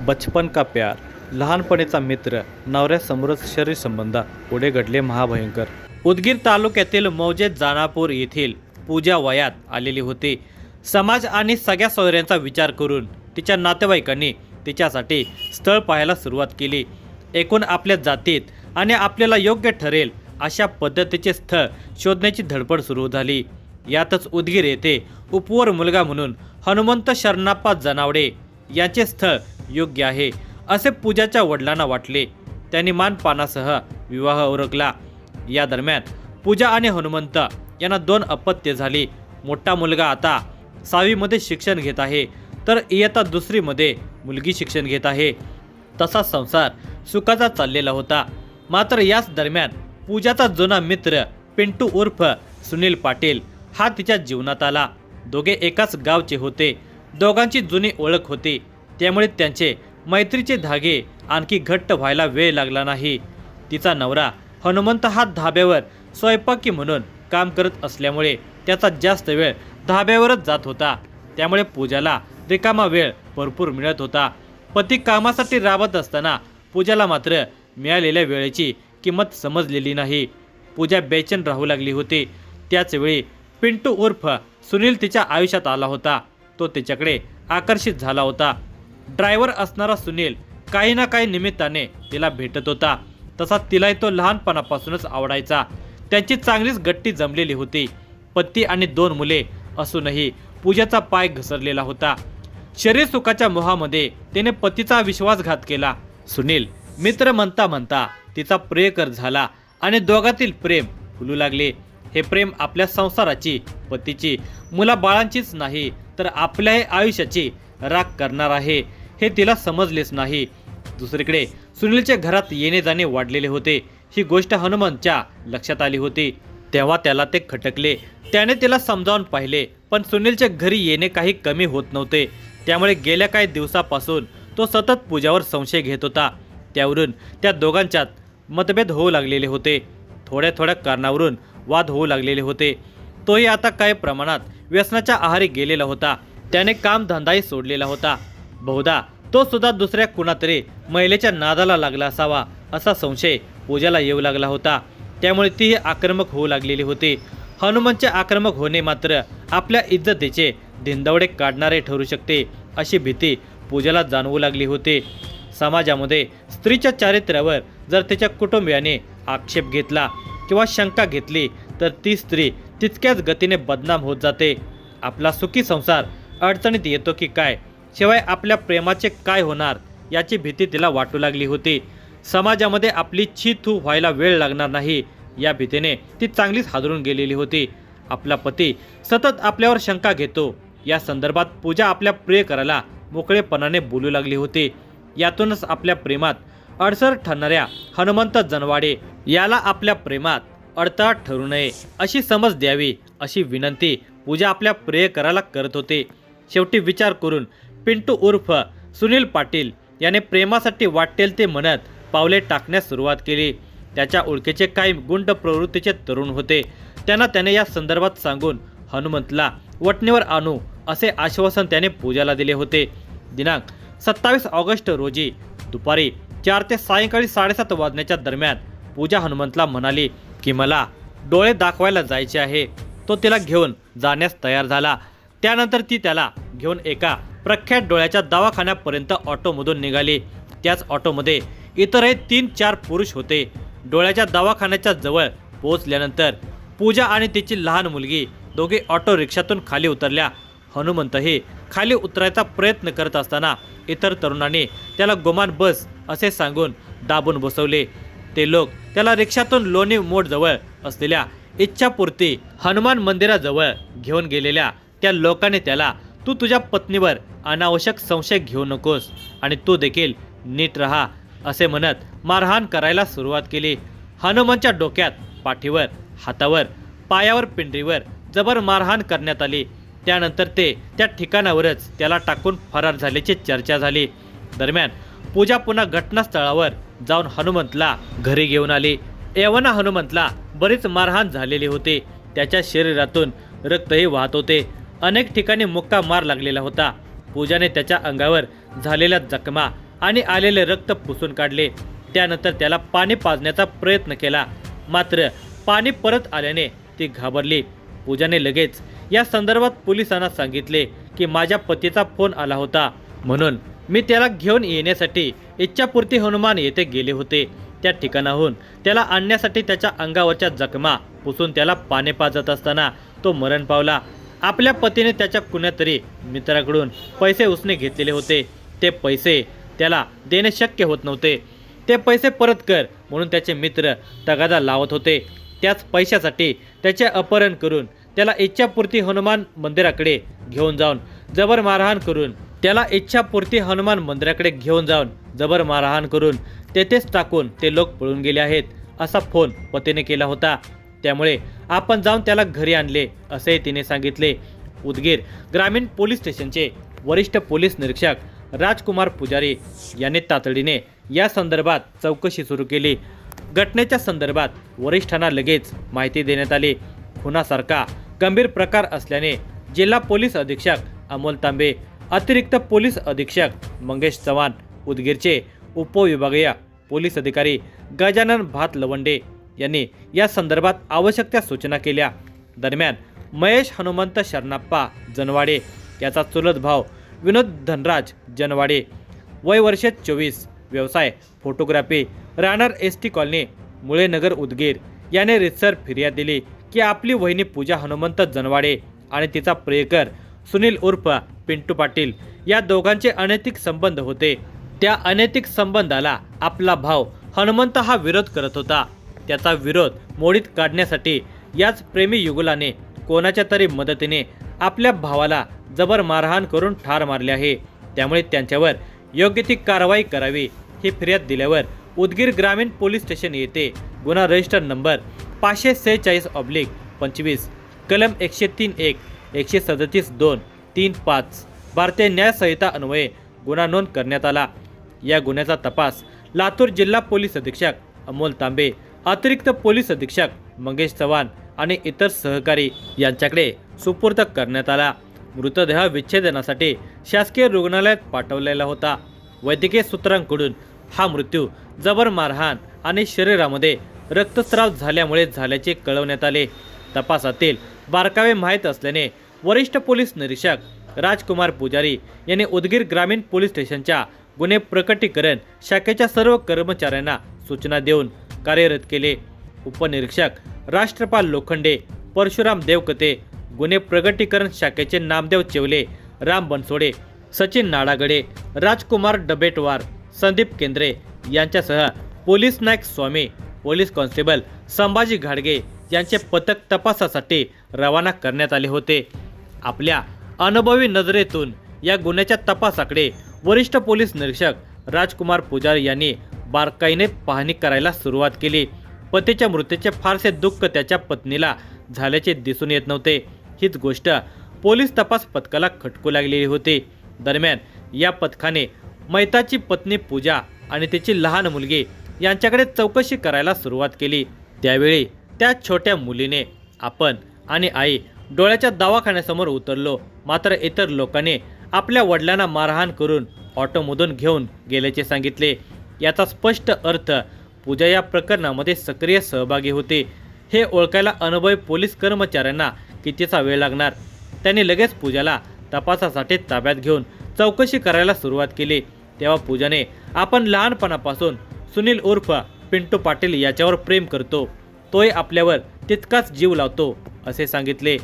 बचपन का प्यार, लहानपणीचा मित्र, नवऱ्यासमोरच शरीर संबंध, पुढे घडले महाभयंकर. उदगीर तालुक्यातील मौजे जानापूर येथील पूजा वयात आलेली होती. समाज आणि सगळ्या सोयऱ्यांचा विचार करून तिच्या नातेवाईकांनी तिच्यासाठी स्थळ पाहायला सुरुवात केली. एकूण आपल्या जातीत आणि आपल्याला योग्य ठरेल अशा पद्धतीचे स्थळ शोधण्याची धडपड सुरू झाली. यातच उदगीर येथे उपवर मुलगा म्हणून हनुमंत शरणाप्पा जनावडे यांचे स्थळ योग्य आहे असे पूजाच्या वडिलांना वाटले. त्यांनी मानपानासह विवाह उरकला. या दरम्यान पूजा आणि हनुमंत यांना 2 अपत्ये झाली. मोठा मुलगा आता 6वी मध्ये शिक्षण घेत आहे, तर इयत्ता 2री मध्ये मुलगी शिक्षण घेत आहे. तसा संसार सुखाचा चाललेला होता. मात्र याच दरम्यान पूजाचा जुना मित्र पिंटू उर्फ सुनील पाटील हा तिच्या जीवनात आला. दोघे एकाच गावचे होते. दोघांची जुनी ओळख होती, त्यामुळे त्यांचे मैत्रीचे धागे आणखी घट्ट व्हायला वेळ लागला नाही. तिचा नवरा हनुमंत हा धाब्यावर स्वयंपाकी म्हणून काम करत असल्यामुळे त्याचा जास्त वेळ धाब्यावरच जात होता. त्यामुळे पूजाला रिकामा वेळ भरपूर मिळत होता. पती कामासाठी राबत असताना पूजाला मात्र मिळालेल्या वेळेची किंमत समजलेली नाही. पूजा बेचैन राहू लागली होती. त्याचवेळी पिंटू उर्फ सुनील तिच्या आयुष्यात आला होता. तो तिच्याकडे आकर्षित झाला होता. ड्रायव्हर असणारा सुनील काही ना काही निमित्ताने तिला भेटत होता. तसा तिलाही तो लहानपणापासूनच आवडायचा. त्यांची चांगलीच गट्टी जमलेली होती. पती आणि 2 मुले असूनही पूजाचा पाय घसरलेला होता. शरीर सुखाच्या मोहामध्ये तिने पतीचा विश्वासघात केला. सुनील मित्र म्हणता म्हणता तिचा प्रियकर झाला आणि दोघातील प्रेम फुलू लागले. हे प्रेम आपल्या संसाराची, पतीची, मुलाबाळांचीच नाही तर आपल्याही आयुष्याची राख करणार आहे हे तिला समजलेच नाही. दुसरीकडे सुनीलच्या घरात येणे जाणे वाढलेले होते. ही गोष्ट हनुमंतच्या लक्षात आली होती. तेव्हा त्याला ते खटकले. त्याने तिला समजावून पाहिले, पण सुनीलच्या घरी येणे काही कमी होत नव्हते. त्यामुळे गेल्या काही दिवसापासून तो सतत पूजावर संशय घेत होता. त्यावरून त्या दोघांच्यात मतभेद होऊ लागलेले होते. थोड्या थोड्या कारणावरून वाद होऊ लागलेले होते. तोही आता काही प्रमाणात व्यसनाच्या आहारी गेलेला होता. त्याने कामधंदाही सोडलेला होता. बहुधा तो सुद्धा दुसऱ्या कुणातरी महिलेच्या नादाला लागला असावा असा संशय पूजाला येऊ लागला होता. त्यामुळे तीही आक्रमक होऊ लागलेली होती. हनुमंतचे आक्रमक होणे मात्र आपल्या इज्जतीचे धिंदवडे काढणारे ठरू शकते अशी भीती पूजाला जाणवू लागली होती. समाजामध्ये स्त्रीच्या चारित्र्यावर जर तिच्या कुटुंबियाने आक्षेप घेतला किंवा शंका घेतली तर ती स्त्री तितक्याच गतीने बदनाम होत जाते. आपला सुखी संसार अडचणीत येतो की काय, शिवाय आपल्या प्रेमाचे काय होणार याची भीती तिला वाटू लागली होती. समाजामध्ये आपली छी थू व्हायला वेळ लागणार नाही या भीतीने ती चांगलीच हादरून गेलेली होती. आपला पती सतत आपल्यावर शंका घेतो या संदर्भात पूजा आपल्या प्रियकराला मोकळेपणाने बोलू लागली होती. यातूनच आपल्या प्रेमात अडसर ठरणाऱ्या हनुमंत जनवाडे याला आपल्या प्रेमात अडथळा ठरू नये अशी समज द्यावी अशी विनंती पूजा आपल्या प्रियकराला करत होते. शेवटी विचार करून पिंटू उर्फ सुनील पाटील याने प्रेमासाठी वाटेल ते म्हणत पावले टाकण्यास सुरुवात केली. त्याच्या ओळखीचे काही गुंड प्रवृत्तीचे तरुण होते. त्यांना त्याने या संदर्भात सांगून हनुमंतला वटणीवर आणू असे आश्वासन त्याने पूजाला दिले होते. दिनांक 27 ऑगस्ट रोजी दुपारी 4 ते सायंकाळी 7:30 वाजण्याच्या दरम्यान पूजा हनुमंतला म्हणाली की मला डोळे दाखवायला जायचे आहे. तो तिला घेऊन जाण्यास तयार झाला. त्यानंतर ती त्याला घेऊन एका प्रख्यात डोळ्याच्या दवाखान्यापर्यंत ऑटोमधून निघाली. त्याच ऑटोमध्ये इतरही 3-4 पुरुष होते. डोळ्याच्या दवाखान्याच्या जवळ पोहोचल्यानंतर पूजा आणि तिची लहान मुलगी दोघे ऑटो रिक्षातून खाली उतरल्या. हनुमंतही खाली उतरायचा प्रयत्न करत असताना इतर तरुणांनी त्याला गोमान बस असे सांगून दाबून बसवले. ते लोक त्याला रिक्षातून लोणी मोडजवळ असलेल्या इच्छापूर्ती हनुमान मंदिराजवळ घेऊन गेलेल्या. त्या लोकांनी त्याला तू तुझ्या पत्नीवर अनावश्यक संशय घेऊ नकोस आणि तू देखील नीट राहा असे म्हणत मारहाण करायला सुरुवात केली. हनुमंतच्या डोक्यात, पाठीवर, हातावर, पायावर, पिंडीवर जबर मारहाण करण्यात आली. त्यानंतर ते त्या ठिकाणावरच त्याला टाकून फरार झाल्याची चर्चा झाली. दरम्यान पूजा पुन्हा घटनास्थळावर जाऊन हनुमंतला घरी घेऊन आली. एवना हनुमंतला बरीच मारहाण झालेली होती. त्याच्या शरीरातून रक्तही वाहत होते. अनेक ठिकाणी मुक्का मार लागलेला होता. पूजाने त्याच्या अंगावर झालेल्या जखमा आणि आलेले रक्त पुसून काढले। त्यानंतर त्याला पाणी पाजण्याचा प्रयत्न केला, मात्र पाणी परत आल्याने ती घाबरली। पूजाने लगेच या संदर्भात पोलिसांना सांगितले की माझ्या पतीचा फोन आला होता, म्हणून मी त्याला घेऊन येण्यासाठी इच्छापूर्ती हनुमान येथे गेले होते। त्या ठिकाणाहून त्याला आणण्यासाठी त्याच्या अंगावरच्या जखमा पुसून त्याला पाणी पाजत असताना तो मरण पावला। आपल्या पतीने त्याच्या कुणातरी मित्राकडून पैसे उसने घेतलेले होते। ते पैसे त्याला देणे शक्य होत नव्हते। ते पैसे परत कर म्हणून त्याचे मित्र तगादा लावत होते। त्याच पैशासाठी त्याचे अपहरण करून त्याला इच्छापूर्ती हनुमान मंदिराकडे घेऊन जाऊन जबर मारहाण करून तेथेच टाकून ते लोक पळून गेले आहेत, असा फोन पतीने केला होता। त्यामुळे आपण जाऊन त्याला घरी आणले, असे तिने सांगितले। उदगीर ग्रामीण पोलीस स्टेशनचे वरिष्ठ पोलीस निरीक्षक राजकुमार पुजारी यांनी तातडीने या संदर्भात चौकशी सुरू केली। घटनेच्या संदर्भात वरिष्ठांना लगेच माहिती देण्यात आली। खुनासारखा गंभीर प्रकार असल्याने जिल्हा पोलीस अधीक्षक अमोल तांबे, अतिरिक्त पोलीस अधीक्षक मंगेश चव्हाण, उदगीरचे उपविभागीय पोलीस अधिकारी गजानन भात लवंडे यांनी या संदर्भात आवश्यक त्या सूचना केल्या। दरम्यान महेश हनुमंत शरणप्पा जनवाडे याचा चुलत भाव विनोद धनराज जनवाडे, वय वर्ष 24, व्यवसाय फोटोग्राफी, राहणार एसटी कॉलनी, मुळेनगर, उदगीर याने रितसर फिर्याद दिली की आपली वहिनी पूजा हनुमंत जनवाडे आणि तिचा प्रियकर सुनील उर्फ पिंटू पाटील या दोघांचे अनैतिक संबंध होते। त्या अनैतिक संबंधाला आपला भाव हनुमंत हा विरोध करत होता। त्याचा विरोध मोडीत काढण्यासाठी याच प्रेमी युगुलाने कोणाच्या तरी मदतीने आपल्या भावाला जबर मारहाण करून ठार मारले आहे। त्यामुळे त्यांच्यावर योग्य ती कारवाई करावी ही फिर्याद दिल्यावर उदगीर ग्रामीण पोलीस स्टेशन येथे गुन्हा रजिस्टर नंबर 546/25 कलम 103(1) 137(2)35 भारतीय न्याय संहिता अन्वये गुन्हा नोंद करण्यात आला। या गुन्ह्याचा तपास लातूर जिल्हा पोलीस अधीक्षक अमोल तांबे, अतिरिक्त पोलीस अधीक्षक मंगेश चव्हाण आणि इतर सहकारी यांच्याकडे सुपूर्द करण्यात आला। मृतदेह विच्छेदनासाठी शासकीय रुग्णालयात पाठवलेला होता। वैद्यकीय सूत्रांकडून हा मृत्यू जबर मारहाण आणि शरीरामध्ये रक्तस्राव झाल्यामुळे झाल्याचे कळवण्यात आले। तपासातील बारकावे माहीत असल्याने वरिष्ठ पोलीस निरीक्षक राजकुमार पुजारी यांनी उदगीर ग्रामीण पोलीस स्टेशनच्या गुन्हे प्रकटीकरण शाखेच्या सर्व कर्मचाऱ्यांना सूचना देऊन कार्यरत केले। उपनिरीक्षक राष्ट्रपाल लोखंडे, परशुराम देवकते, गुन्हे प्रकटीकरण शाखेचे नामदेव चेवले, राम बनसोडे, सचिन नाडागडे, राजकुमार डबेटवार, संदीप केंद्रे यांच्यासह पोलीस नायक स्वामी, पोलीस कॉन्स्टेबल संभाजी घाडगे यांचे पथक तपासासाठी रवाना करण्यात आले होते। आपल्या अनुभवी नजरेतून या गुन्ह्याच्या तपासाकडे वरिष्ठ पोलीस निरीक्षक राजकुमार पुजारी यांनी बारकाईने पाहणी करायला सुरुवात केली। पतीच्या मृत्यूचे फारसे दुःख त्याच्या पत्नीला झाल्याचे दिसून येत नव्हते। हीच गोष्ट पोलीस तपास पथकाला खटकू लागलेली होती। दरम्यान या पथकाने मैताची पत्नी पूजा आणि तिची लहान मुलगी यांच्याकडे चौकशी करायला सुरुवात केली। त्यावेळी त्या छोट्या मुलीने आपण आणि आई डोळ्याच्या दवाखान्यासमोर उतरलो, मात्र इतर लोकांनी आपल्या वडिलांना मारहाण करून ऑटोमधून घेऊन गेल्याचे सांगितले। याचा स्पष्ट अर्थ पूजा या प्रकरणामध्ये सक्रिय सहभागी होती। हे ओळखायला अनुभवी पोलीस कर्मचाऱ्यांना कितीचा वेळ लागणार। त्यांनी लगेच पूजाला तपासासाठी ताब्यात घेऊन चौकशी करायला सुरुवात केली। तेव्हा पूजाने आपण लहानपणापासून सुनील उर्फ पिंटू पाटील याच्यावर प्रेम करतो, तोही आपल्यावर तितकाच जीव लावतो असे सांगितले।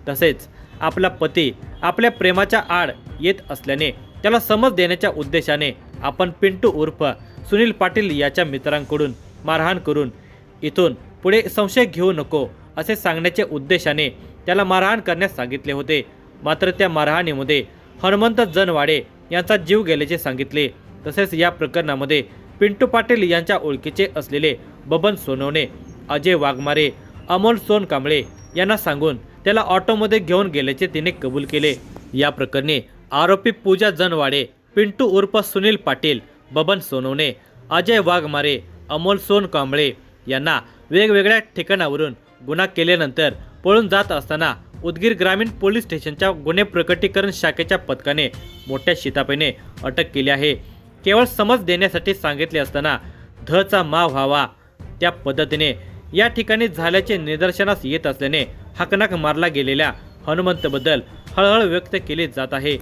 तसेच आपला पती आपल्या प्रेमाच्या आड येत असल्याने त्याला समज देण्याच्या उद्देशाने आपण पिंटू उर्फ सुनील पाटील याच्या मित्रांकडून मारहाण करून इथून पुढे संशय घेऊ नको असे सांगण्याच्या उद्देशाने त्याला मारहाण करण्यास सांगितले होते। मात्र त्या मारहाणीमध्ये हनुमंत जनवाडे यांचा जीव गेल्याचे सांगितले। तसेच या प्रकरणामध्ये पिंटू पाटील यांच्या ओळखीचे असलेले बबन सोनवणे, अजय वाघमारे, अमोल सोनकांबळे यांना सांगून त्याला ऑटोमध्ये घेऊन गेल्याचे तिने कबूल केले। या प्रकरणी आरोपी पूजा जनवाडे, पिंटू उर्फ सुनील पाटील, बबन सोनवणे, अजय वाघमारे, अमोल सोनकांबळे यांना वेगवेगळ्या ठिकाणावरून गुन्हा केल्यानंतर पळून जात असताना उदगीर ग्रामीण पोलीस स्टेशनच्या गुन्हे प्रकटीकरण शाखेच्या पथकाने मोठ्या शिताफीने अटक केली आहे। केवळ समज देण्यासाठी सांगितले असताना धचा मा व्हावा त्या पद्धतीने या ठिकाणी झाल्याचे निदर्शनास येत असल्याने हाकनाक मारला गेलेल्या हनुमंतबद्दल हळहळ व्यक्त केली जात आहे।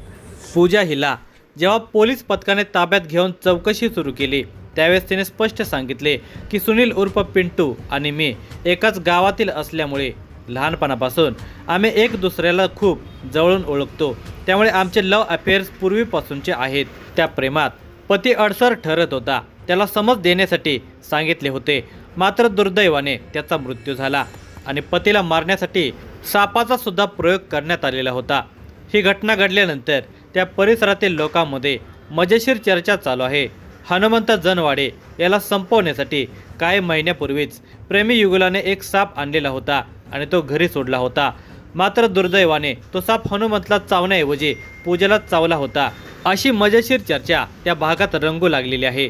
पूजा हिला जेव्हा पोलीस पथकाने ताब्यात घेऊन चौकशी सुरू केली त्यावेळेस तिने स्पष्ट सांगितले की सुनील उर्फ पिंटू आणि मी एकाच गावातील असल्यामुळे लहानपणापासून आम्ही एक दुसऱ्याला खूप जवळून ओळखतो, त्यामुळे आमचे लव्ह अफेअर्स पूर्वीपासूनचे आहेत। त्या प्रेमात पती अडसर ठरत होता, त्याला समज देण्यासाठी सांगितले होते, मात्र दुर्दैवाने त्याचा मृत्यू झाला आणि पतीला मारण्यासाठी सापाचा सुद्धा प्रयोग करण्यात आलेला होता। ही घटना घडल्यानंतर त्या परिसरातील लोकांमध्ये मजेशीर चर्चा चालू आहे। हनुमंत जनवाडे याला संपवण्यासाठी काही महिन्यापूर्वीच प्रेमी युगुलाने एक साप आणलेला होता आणि तो घरी सोडला होता, मात्र दुर्दैवाने तो साप हनुमंतला चावण्याऐवजी पूजाला चावला होता, अशी मजेशीर चर्चा त्या भागात रंगू लागलेली आहे।